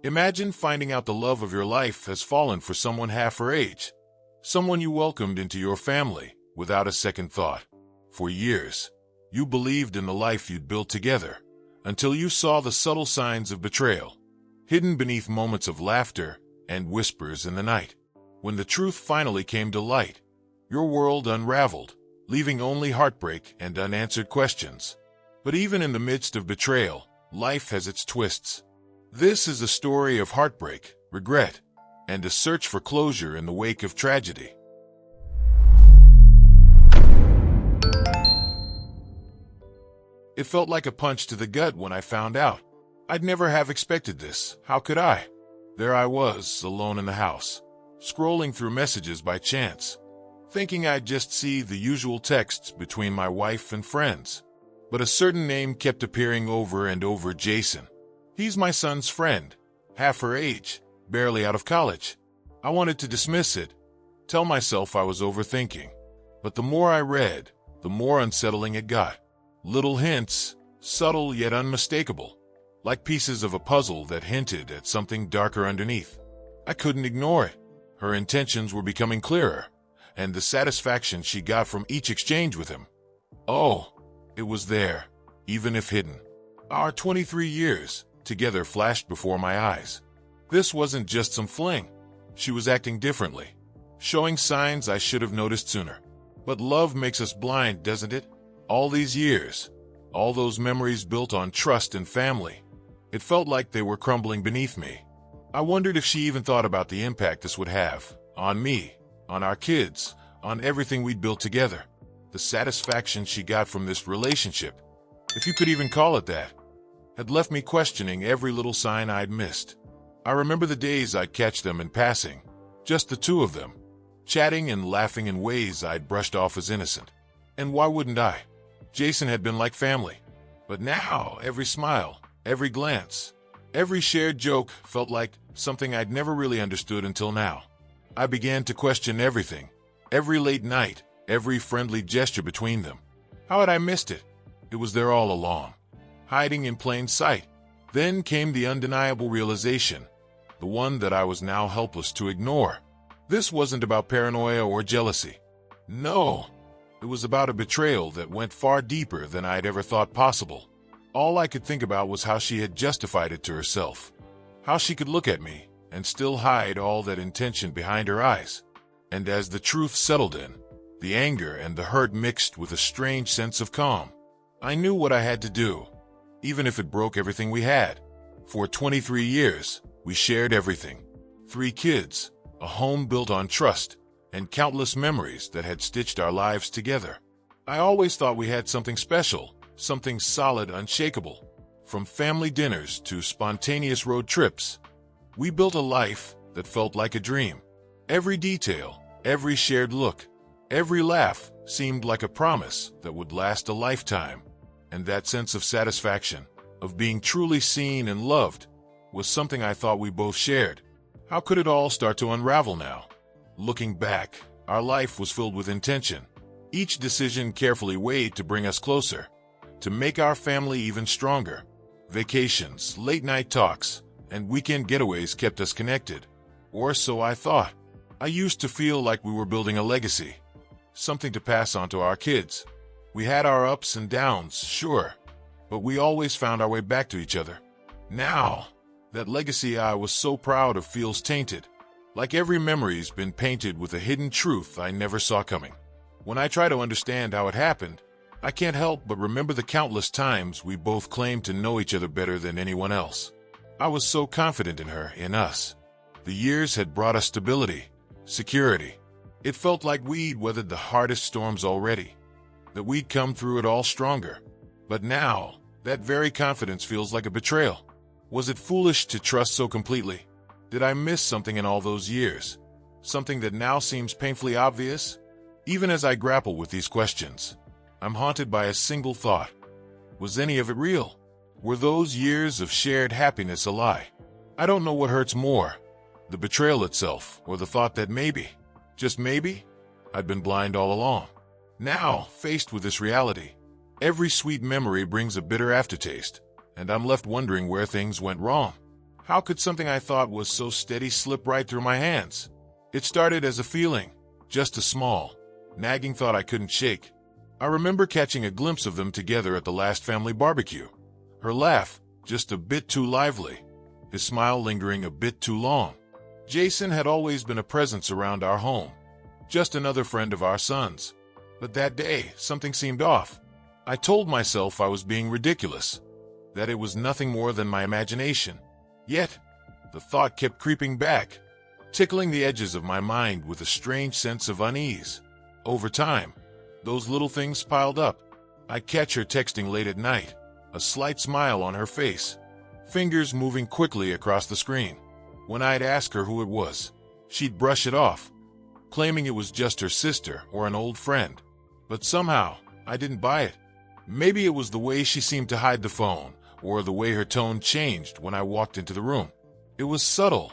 Imagine finding out the love of your life has fallen for someone half her age, someone you welcomed into your family without a second thought. For years, you believed in the life you'd built together, until you saw the subtle signs of betrayal, hidden beneath moments of laughter and whispers in the night. When the truth finally came to light, your world unraveled, leaving only heartbreak and unanswered questions. But even in the midst of betrayal, life has its twists. This is a story of heartbreak, regret, and a search for closure in the wake of tragedy. It felt like a punch to the gut when I found out. I'd never have expected this. How could I? There I was, alone in the house, scrolling through messages by chance, thinking I'd just see the usual texts between my wife and friends. But a certain name kept appearing over and over. Jason. He's my son's friend, half her age, barely out of college. I wanted to dismiss it, tell myself I was overthinking. But the more I read, the more unsettling it got. Little hints, subtle yet unmistakable, like pieces of a puzzle that hinted at something darker underneath. I couldn't ignore it. Her intentions were becoming clearer, and the satisfaction she got from each exchange with him. Oh, it was there, even if hidden. Our 23 years together flashed before my eyes. This wasn't just some fling. She was acting differently, showing signs I should have noticed sooner. But love makes us blind, doesn't it? All these years, all those memories built on trust and family, it felt like they were crumbling beneath me. I wondered if she even thought about the impact this would have on me, on our kids, on everything we'd built together. The satisfaction she got from this relationship, if you could even call it that, had left me questioning every little sign I'd missed. I remember the days I'd catch them in passing, just the two of them, chatting and laughing in ways I'd brushed off as innocent. And why wouldn't I? Jason had been like family. But now, every smile, every glance, every shared joke felt like something I'd never really understood until now. I began to question everything, every late night, every friendly gesture between them. How had I missed it? It was there all along, hiding in plain sight. Then came the undeniable realization, the one that I was now helpless to ignore. This wasn't about paranoia or jealousy. No, it was about a betrayal that went far deeper than I'd ever thought possible. All I could think about was how she had justified it to herself, how she could look at me and still hide all that intention behind her eyes. And as the truth settled in, the anger and the hurt mixed with a strange sense of calm. I knew what I had to do, even if it broke everything we had. For 23 years, we shared everything. 3 kids, a home built on trust, and countless memories that had stitched our lives together. I always thought we had something special, something solid, unshakable. From family dinners to spontaneous road trips, we built a life that felt like a dream. Every detail, every shared look, every laugh seemed like a promise that would last a lifetime. And that sense of satisfaction, of being truly seen and loved, was something I thought we both shared. How could it all start to unravel now? Looking back, our life was filled with intention. Each decision carefully weighed to bring us closer, to make our family even stronger. Vacations, late-night talks, and weekend getaways kept us connected. Or so I thought. I used to feel like we were building a legacy, something to pass on to our kids. We had our ups and downs, sure, but we always found our way back to each other. Now, that legacy I was so proud of feels tainted, like every memory's been painted with a hidden truth I never saw coming. When I try to understand how it happened, I can't help but remember the countless times we both claimed to know each other better than anyone else. I was so confident in her, in us. The years had brought us stability, security. It felt like we'd weathered the hardest storms already, that we'd come through it all stronger. But now, that very confidence feels like a betrayal. Was it foolish to trust so completely? Did I miss something in all those years? Something that now seems painfully obvious? Even as I grapple with these questions, I'm haunted by a single thought. Was any of it real? Were those years of shared happiness a lie? I don't know what hurts more, the betrayal itself, or the thought that maybe, just maybe, I'd been blind all along. Now, faced with this reality, every sweet memory brings a bitter aftertaste, and I'm left wondering where things went wrong. How could something I thought was so steady slip right through my hands? It started as a feeling, just a small, nagging thought I couldn't shake. I remember catching a glimpse of them together at the last family barbecue. Her laugh, just a bit too lively. His smile lingering a bit too long. Jason had always been a presence around our home, just another friend of our son's. But that day, something seemed off. I told myself I was being ridiculous, that it was nothing more than my imagination. Yet, the thought kept creeping back, tickling the edges of my mind with a strange sense of unease. Over time, those little things piled up. I'd catch her texting late at night, a slight smile on her face, fingers moving quickly across the screen. When I'd ask her who it was, she'd brush it off, claiming it was just her sister or an old friend. But somehow, I didn't buy it. Maybe it was the way she seemed to hide the phone, or the way her tone changed when I walked into the room. It was subtle,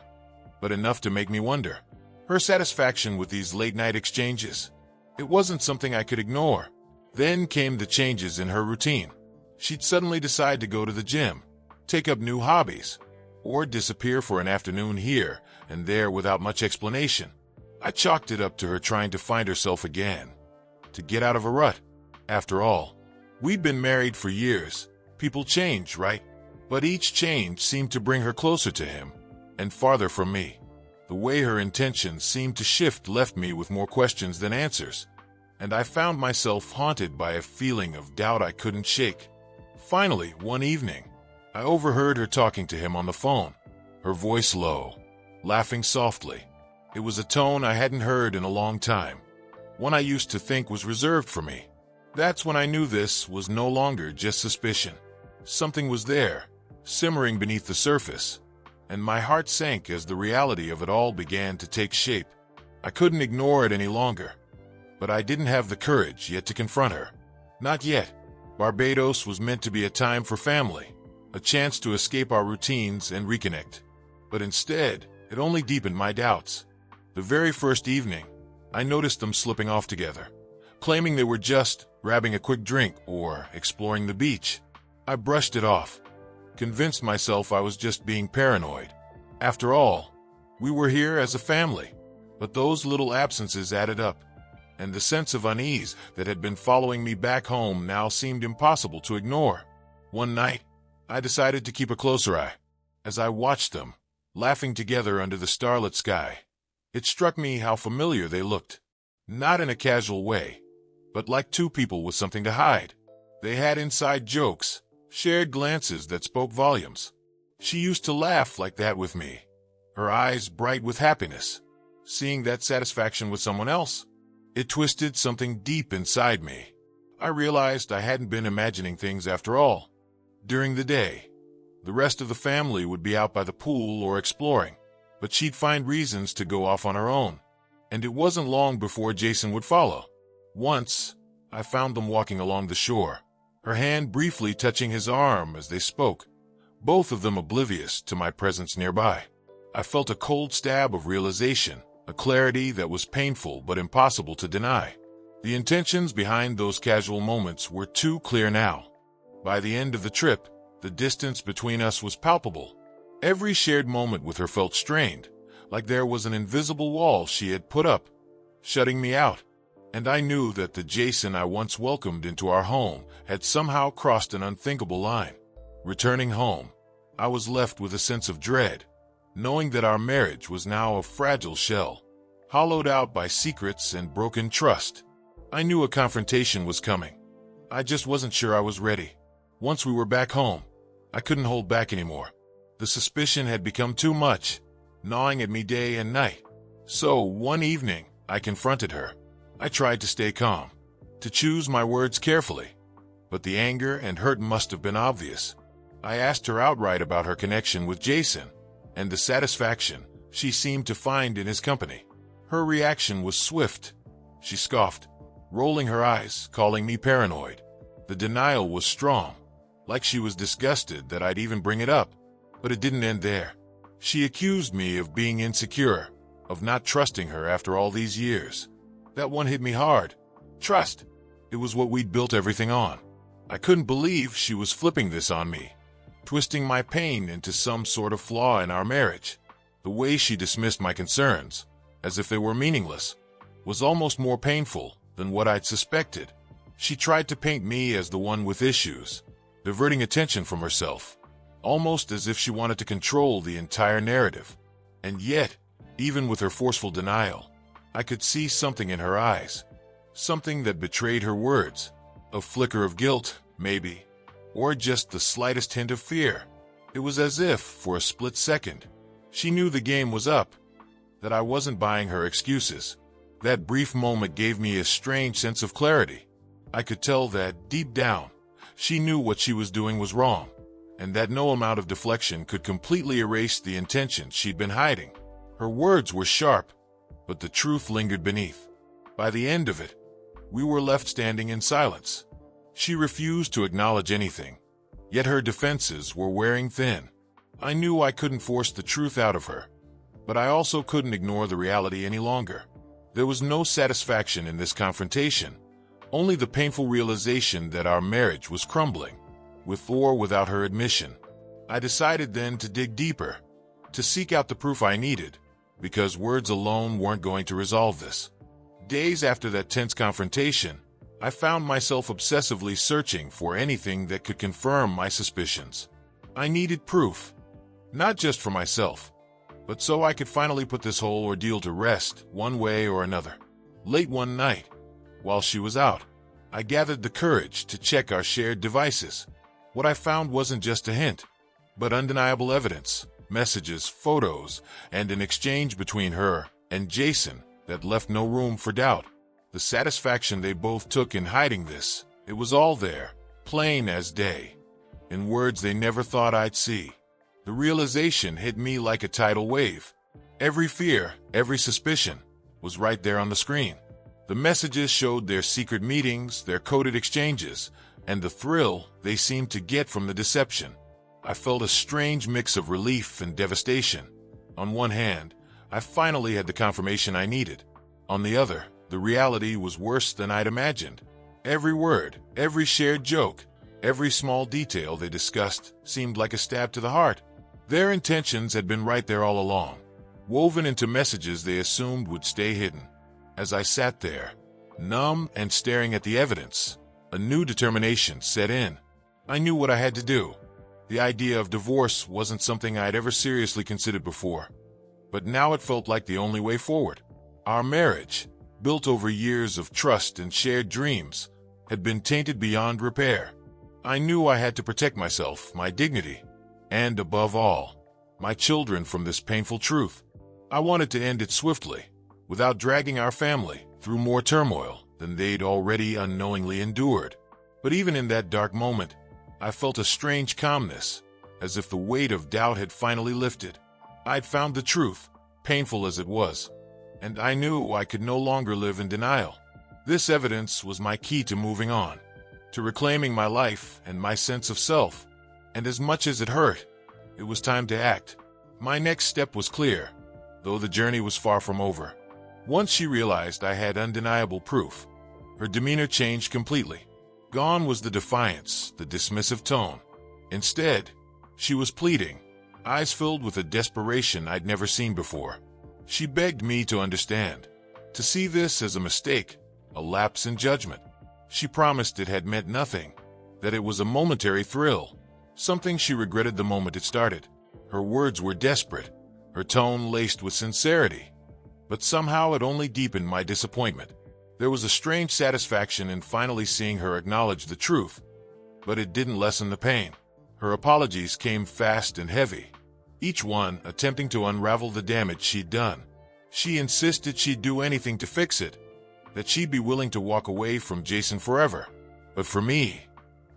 but enough to make me wonder. Her satisfaction with these late-night exchanges. It wasn't something I could ignore. Then came the changes in her routine. She'd suddenly decide to go to the gym, take up new hobbies, or disappear for an afternoon here and there without much explanation. I chalked it up to her trying to find herself again, to get out of a rut. After all, we'd been married for years. People change, right? But each change seemed to bring her closer to him, and farther from me. The way her intentions seemed to shift left me with more questions than answers, and I found myself haunted by a feeling of doubt I couldn't shake. Finally, one evening, I overheard her talking to him on the phone, her voice low, laughing softly. It was a tone I hadn't heard in a long time, one I used to think was reserved for me. That's when I knew this was no longer just suspicion. Something was there, simmering beneath the surface, and my heart sank as the reality of it all began to take shape. I couldn't ignore it any longer, but I didn't have the courage yet to confront her. Not yet. Barbados was meant to be a time for family, a chance to escape our routines and reconnect. But instead, it only deepened my doubts. The very first evening, I noticed them slipping off together, claiming they were just grabbing a quick drink or exploring the beach. I brushed it off, convinced myself I was just being paranoid. After all, we were here as a family, but those little absences added up, and the sense of unease that had been following me back home now seemed impossible to ignore. One night, I decided to keep a closer eye. As I watched them, laughing together under the starlit sky, it struck me how familiar they looked. Not in a casual way, but like two people with something to hide. They had inside jokes, shared glances that spoke volumes. She used to laugh like that with me, her eyes bright with happiness. Seeing that satisfaction with someone else, it twisted something deep inside me. I realized I hadn't been imagining things after all. During the day, the rest of the family would be out by the pool or exploring, but she'd find reasons to go off on her own. And it wasn't long before Jason would follow. Once, I found them walking along the shore, her hand briefly touching his arm as they spoke, both of them oblivious to my presence nearby. I felt a cold stab of realization, a clarity that was painful but impossible to deny. The intentions behind those casual moments were too clear now. By the end of the trip, the distance between us was palpable. Every shared moment with her felt strained, like there was an invisible wall she had put up, shutting me out. And I knew that the Jason I once welcomed into our home had somehow crossed an unthinkable line. Returning home, I was left with a sense of dread, knowing that our marriage was now a fragile shell, hollowed out by secrets and broken trust. I knew a confrontation was coming. I just wasn't sure I was ready. Once we were back home, I couldn't hold back anymore. The suspicion had become too much, gnawing at me day and night. So, one evening, I confronted her. I tried to stay calm, to choose my words carefully, but the anger and hurt must have been obvious. I asked her outright about her connection with Jason, and the satisfaction she seemed to find in his company. Her reaction was swift. She scoffed, rolling her eyes, calling me paranoid. The denial was strong, like she was disgusted that I'd even bring it up. But it didn't end there. She accused me of being insecure, of not trusting her after all these years. That one hit me hard. Trust. It was what we'd built everything on. I couldn't believe she was flipping this on me. twisting my pain into some sort of flaw in our marriage. The way she dismissed my concerns, as if they were meaningless, was almost more painful than what I'd suspected. She tried to paint me as the one with issues, diverting attention from herself, almost as if she wanted to control the entire narrative. And yet, even with her forceful denial, I could see something in her eyes, something that betrayed her words, a flicker of guilt, maybe, or just the slightest hint of fear. It was as if, for a split second, she knew the game was up, that I wasn't buying her excuses. That brief moment gave me a strange sense of clarity. I could tell that, deep down, she knew what she was doing was wrong, and that no amount of deflection could completely erase the intention she'd been hiding. Her words were sharp, but the truth lingered beneath. By the end of it, we were left standing in silence. She refused to acknowledge anything, yet her defenses were wearing thin. I knew I couldn't force the truth out of her, but I also couldn't ignore the reality any longer. There was no satisfaction in this confrontation, only the painful realization that our marriage was crumbling, with or without her admission. I decided then to dig deeper, to seek out the proof I needed, because words alone weren't going to resolve this. Days after that tense confrontation, I found myself obsessively searching for anything that could confirm my suspicions. I needed proof, not just for myself, but so I could finally put this whole ordeal to rest one way or another. Late one night, while she was out, I gathered the courage to check our shared devices. What I found wasn't just a hint, but undeniable evidence, messages, photos, and an exchange between her and Jason that left no room for doubt. The satisfaction they both took in hiding this, it was all there, plain as day, in words they never thought I'd see. The realization hit me like a tidal wave. Every fear, every suspicion, was right there on the screen. The messages showed their secret meetings, their coded exchanges, and the thrill they seemed to get from the deception. I felt a strange mix of relief and devastation. On one hand, I finally had the confirmation I needed. On the other, the reality was worse than I'd imagined. Every word, every shared joke, every small detail they discussed seemed like a stab to the heart. Their intentions had been right there all along, woven into messages they assumed would stay hidden. As I sat there, numb and staring at the evidence, a new determination set in. I knew what I had to do. The idea of divorce wasn't something I'd ever seriously considered before, but now it felt like the only way forward. Our marriage, built over years of trust and shared dreams, had been tainted beyond repair. I knew I had to protect myself, my dignity, and above all, my children from this painful truth. I wanted to end it swiftly, without dragging our family through more turmoil than they'd already unknowingly endured. But even in that dark moment, I felt a strange calmness, as if the weight of doubt had finally lifted. I'd found the truth, painful as it was, and I knew I could no longer live in denial. This evidence was my key to moving on, to reclaiming my life and my sense of self. And as much as it hurt, it was time to act. My next step was clear, though the journey was far from over. Once she realized I had undeniable proof, her demeanor changed completely. Gone was the defiance, the dismissive tone. Instead, she was pleading, eyes filled with a desperation I'd never seen before. She begged me to understand, to see this as a mistake, a lapse in judgment. She promised it had meant nothing, that it was a momentary thrill, something she regretted the moment it started. Her words were desperate, her tone laced with sincerity, but somehow it only deepened my disappointment. There was a strange satisfaction in finally seeing her acknowledge the truth, but it didn't lessen the pain. Her apologies came fast and heavy, each one attempting to unravel the damage she'd done. She insisted she'd do anything to fix it, that she'd be willing to walk away from Jason forever. But for me,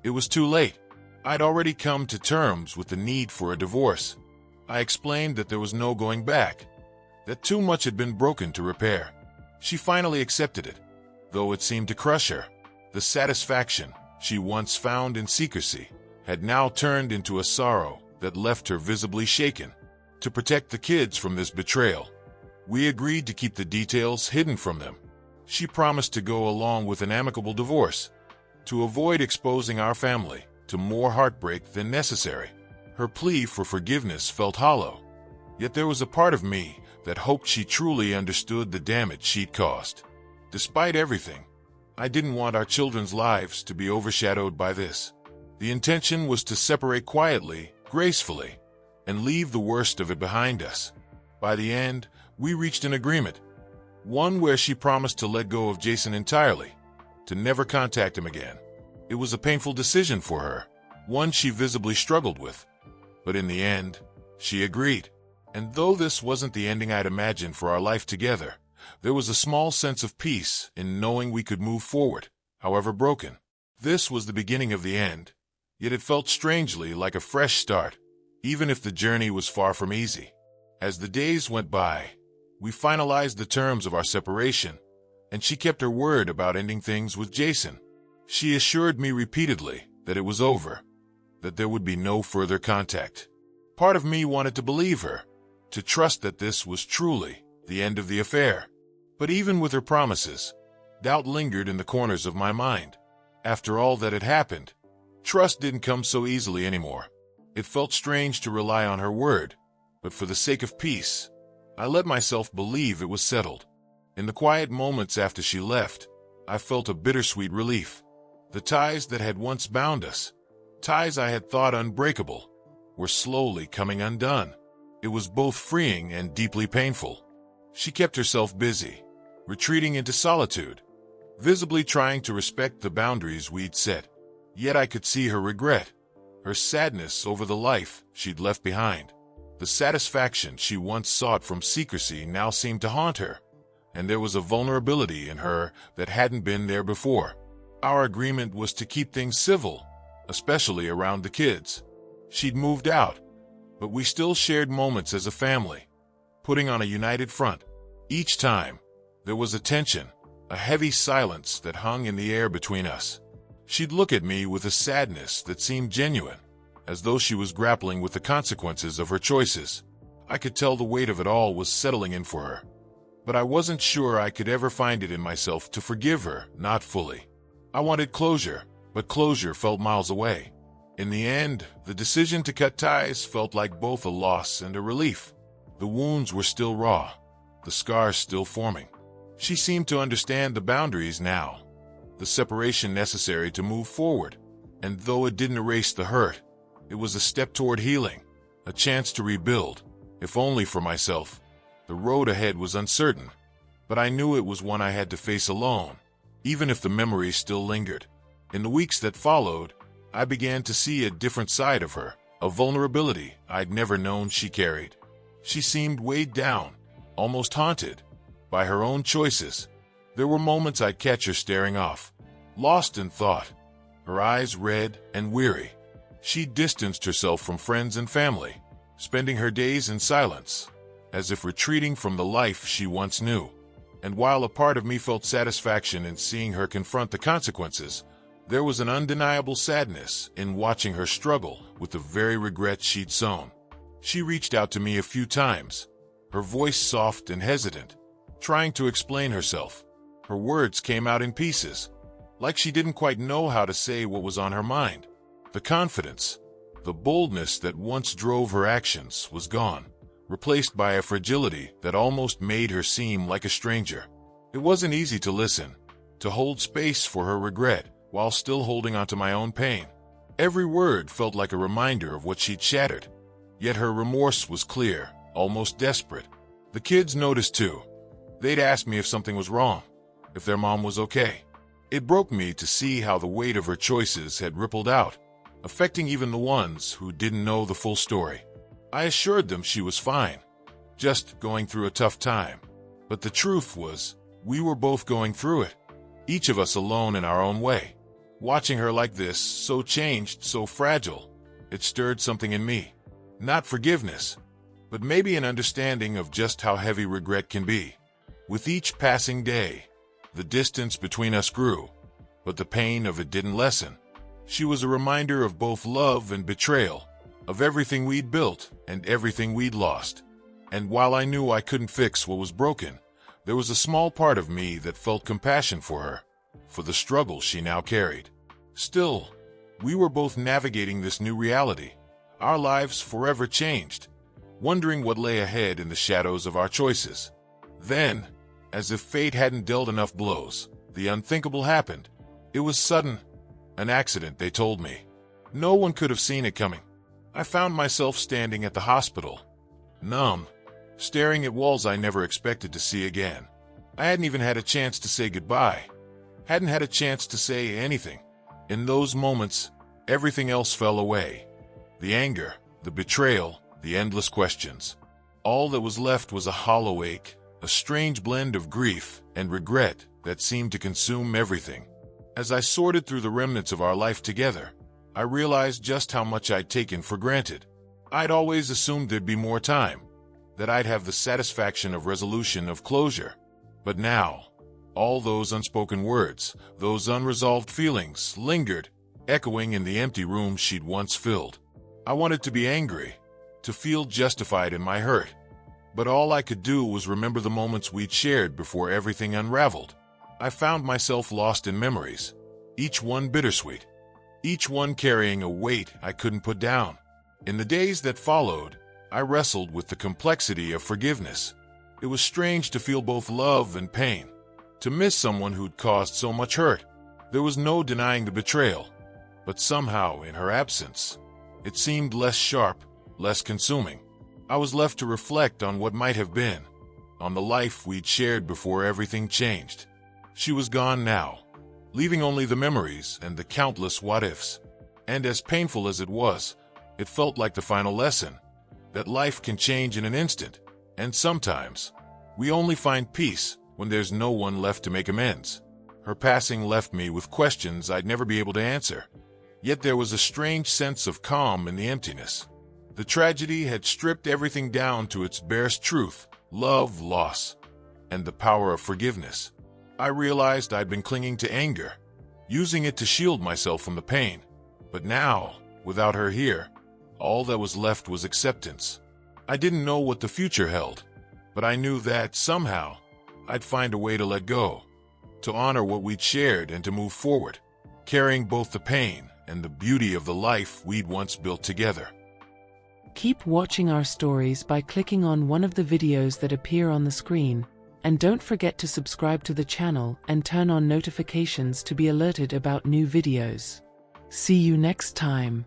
it was too late. I'd already come to terms with the need for a divorce. I explained that there was no going back, that too much had been broken to repair. She finally accepted it, though it seemed to crush her. The satisfaction she once found in secrecy had now turned into a sorrow that left her visibly shaken. To protect the kids from this betrayal, we agreed to keep the details hidden from them. She promised to go along with an amicable divorce, to avoid exposing our family to more heartbreak than necessary. Her plea for forgiveness felt hollow, yet there was a part of me that hoped she truly understood the damage she'd caused. Despite everything, I didn't want our children's lives to be overshadowed by this. The intention was to separate quietly, gracefully, and leave the worst of it behind us. By the end, we reached an agreement, one where she promised to let go of Jason entirely, to never contact him again. It was a painful decision for her, one she visibly struggled with. But in the end, she agreed. And though this wasn't the ending I'd imagined for our life together, there was a small sense of peace in knowing we could move forward, however broken. This was the beginning of the end, yet it felt strangely like a fresh start, even if the journey was far from easy. As the days went by, we finalized the terms of our separation, and she kept her word about ending things with Jason. She assured me repeatedly that it was over, that there would be no further contact. Part of me wanted to believe her, to trust that this was truly the end of the affair. But even with her promises, doubt lingered in the corners of my mind. After all that had happened, trust didn't come so easily anymore. It felt strange to rely on her word, but for the sake of peace, I let myself believe it was settled. In the quiet moments after she left, I felt a bittersweet relief. The ties that had once bound us, ties I had thought unbreakable, were slowly coming undone. It was both freeing and deeply painful. She kept herself busy, retreating into solitude, visibly trying to respect the boundaries we'd set. Yet I could see her regret, her sadness over the life she'd left behind. The satisfaction she once sought from secrecy now seemed to haunt her, and there was a vulnerability in her that hadn't been there before. Our agreement was to keep things civil, especially around the kids. She'd moved out, but we still shared moments as a family, putting on a united front. Each time, there was a tension, a heavy silence that hung in the air between us. She'd look at me with a sadness that seemed genuine, as though she was grappling with the consequences of her choices. I could tell the weight of it all was settling in for her, but I wasn't sure I could ever find it in myself to forgive her, not fully. I wanted closure, but closure felt miles away. In the end, the decision to cut ties felt like both a loss and a relief. The wounds were still raw, the scars still forming. She seemed to understand the boundaries now, the separation necessary to move forward, and though it didn't erase the hurt, it was a step toward healing, a chance to rebuild, if only for myself. The road ahead was uncertain, but I knew it was one I had to face alone, even if the memories still lingered. In the weeks that followed, I began to see a different side of her, a vulnerability I'd never known she carried. She seemed weighed down, almost haunted, by her own choices. There were moments I'd catch her staring off, lost in thought, her eyes red and weary. She distanced herself from friends and family, spending her days in silence, as if retreating from the life she once knew. And while a part of me felt satisfaction in seeing her confront the consequences, there was an undeniable sadness in watching her struggle with the very regret she'd sown. She reached out to me a few times, her voice soft and hesitant, trying to explain herself. Her words came out in pieces, like she didn't quite know how to say what was on her mind. The confidence, the boldness that once drove her actions was gone, replaced by a fragility that almost made her seem like a stranger. It wasn't easy to listen, to hold space for her regret while still holding onto my own pain. Every word felt like a reminder of what she'd shattered, yet her remorse was clear, almost desperate. The kids noticed too. They'd ask me if something was wrong, if their mom was okay. It broke me to see how the weight of her choices had rippled out, affecting even the ones who didn't know the full story. I assured them she was fine, just going through a tough time. But the truth was, we were both going through it, each of us alone in our own way. Watching her like this, so changed, so fragile, it stirred something in me. Not forgiveness, but maybe an understanding of just how heavy regret can be. With each passing day, the distance between us grew, but the pain of it didn't lessen. She was a reminder of both love and betrayal, of everything we'd built and everything we'd lost. And while I knew I couldn't fix what was broken, there was a small part of me that felt compassion for her, for the struggle she now carried. Still, we were both navigating this new reality. our lives forever changed, wondering what lay ahead in the shadows of our choices. Then, as if fate hadn't dealt enough blows, the unthinkable happened. It was sudden. An accident, they told me. No one could have seen it coming. I found myself standing at the hospital, numb, staring at walls I never expected to see again. I hadn't even had a chance to say goodbye. Hadn't had a chance to say anything. In those moments, everything else fell away. The anger, the betrayal, the endless questions. All that was left was a hollow ache, a strange blend of grief and regret that seemed to consume everything. As I sorted through the remnants of our life together, I realized just how much I'd taken for granted. I'd always assumed there'd be more time, that I'd have the satisfaction of resolution, of closure. But now, all those unspoken words, those unresolved feelings, lingered, echoing in the empty room she'd once filled. I wanted to be angry, to feel justified in my hurt. But all I could do was remember the moments we'd shared before everything unraveled. I found myself lost in memories, each one bittersweet, each one carrying a weight I couldn't put down. In the days that followed, I wrestled with the complexity of forgiveness. It was strange to feel both love and pain, to miss someone who'd caused so much hurt. There was no denying the betrayal, but somehow, in her absence, it seemed less sharp, less consuming. I was left to reflect on what might have been, on the life we'd shared before everything changed. She was gone now, leaving only the memories and the countless what-ifs. And as painful as it was, it felt like the final lesson, that life can change in an instant, and sometimes, we only find peace when there's no one left to make amends. Her passing left me with questions I'd never be able to answer. Yet there was a strange sense of calm in the emptiness. The tragedy had stripped everything down to its barest truth: love, loss, and the power of forgiveness. I realized I'd been clinging to anger, using it to shield myself from the pain. But now, without her here, all that was left was acceptance. I didn't know what the future held, but I knew that, somehow, I'd find a way to let go, to honor what we'd shared and to move forward, carrying both the pain and the beauty of the life we'd once built together. Keep watching our stories by clicking on one of the videos that appear on the screen, and don't forget to subscribe to the channel and turn on notifications to be alerted about new videos. See you next time.